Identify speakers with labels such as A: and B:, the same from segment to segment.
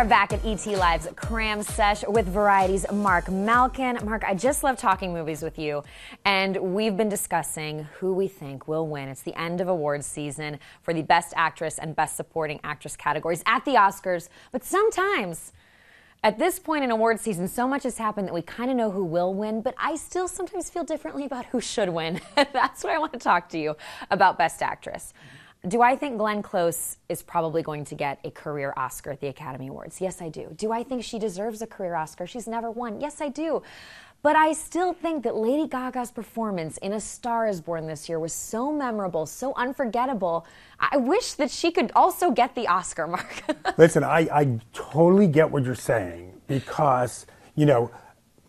A: are back at ET Live's Cram Sesh with Variety's Marc Malkin. Marc, I just love talking movies with you, and we've been discussing who we think will win. It's the end of awards season for the Best Actress and Best Supporting Actress categories at the Oscars, but sometimes at this point in awards season, so much has happened that we kind of know who will win, but I still sometimes feel differently about who should win. That's what I want to talk to you about Best Actress. Do I think Glenn Close is probably going to get a career Oscar at the Academy Awards? Yes, I do. Do I think she deserves a career Oscar? She's never won. Yes, I do. But I still think that Lady Gaga's performance in A Star Is Born this year was so memorable, so unforgettable. I wish that she could also get the Oscar, Marc.
B: Listen, I totally get what you're saying because, you know,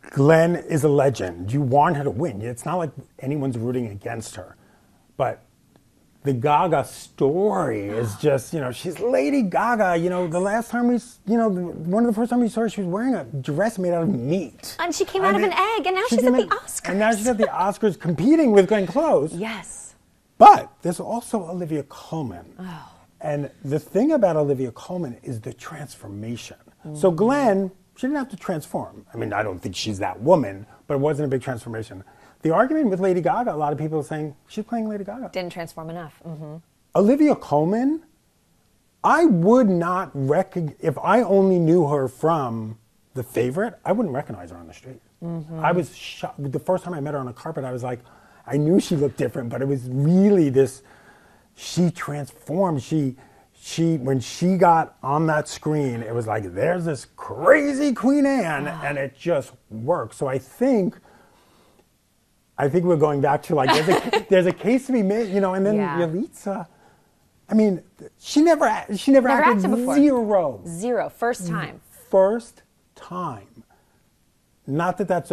B: Glenn is a legend. You want her to win. It's not like anyone's rooting against her. But the Gaga story is just, you know, she's Lady Gaga. You know, the last time one of the first time we saw her, she was wearing a dress made out of meat.
A: And she came out of an egg, and now she's at the Oscars.
B: And now she's at the Oscars competing with Glenn Close.
A: Yes.
B: But there's also Olivia Colman.
A: Oh.
B: And the thing about Olivia Colman is the transformation. Mm-hmm. So Glenn, she didn't have to transform. I mean, I don't think she's that woman, but it wasn't a big transformation. The argument with Lady Gaga, a lot of people are saying, she's playing Lady Gaga.
A: Didn't transform enough. Mm-hmm.
B: Olivia Colman, I would not if I only knew her from The Favorite, I wouldn't recognize her on the street. Mm-hmm. I was shocked. The first time I met her on a carpet, I was like, I knew she looked different, but it was really this, she transformed. When she got on that screen, it was like, there's this crazy Queen Anne, and it just worked. So I think we're going back to like there's a case to be made, you know, and then Yalitza. I mean, she never acted before.
A: Zero. First time.
B: First time. Not that that's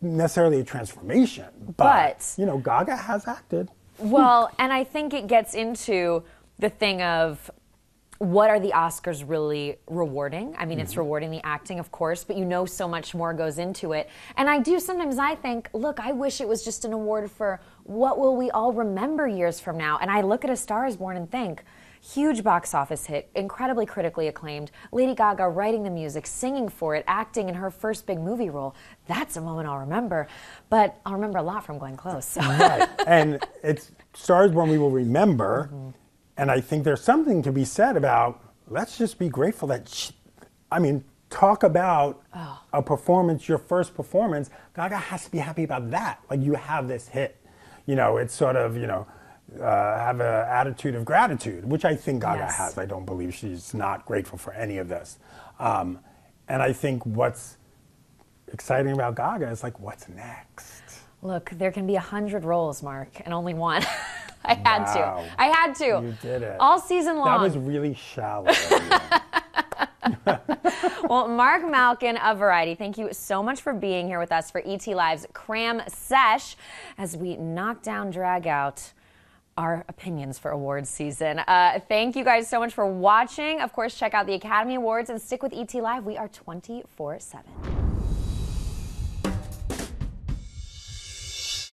B: necessarily a transformation, but you know, Gaga has acted.
A: Well, and I think it gets into the thing of, what are the Oscars really rewarding? I mean, it's rewarding the acting, of course, but you know so much more goes into it. And sometimes I think, look, I wish it was just an award for what will we all remember years from now. And I look at A Star Is Born and think, huge box office hit, incredibly critically acclaimed, Lady Gaga writing the music, singing for it, acting in her first big movie role. That's a moment I'll remember. But I'll remember a lot from Glenn Close. So.
B: Right. And it's Star Is Born we will remember. Mm-hmm. And I think there's something to be said about, let's just be grateful that, talk about a performance, your first performance. Gaga has to be happy about that. Like, you have this hit. You know, it's sort of, have an attitude of gratitude, which I think Gaga has. I don't believe she's not grateful for any of this. And I think what's exciting about Gaga is, like, what's next?
A: Look, there can be 100 roles, Marc, and only one. I had to.
B: You did it.
A: All season long.
B: That was really shallow.
A: Well, Marc Malkin of Variety, thank you so much for being here with us for ET Live's Cram Sesh as we knock down, drag out our opinions for awards season. Thank you guys so much for watching. Of course, check out the Academy Awards and stick with ET Live. We are 24/7.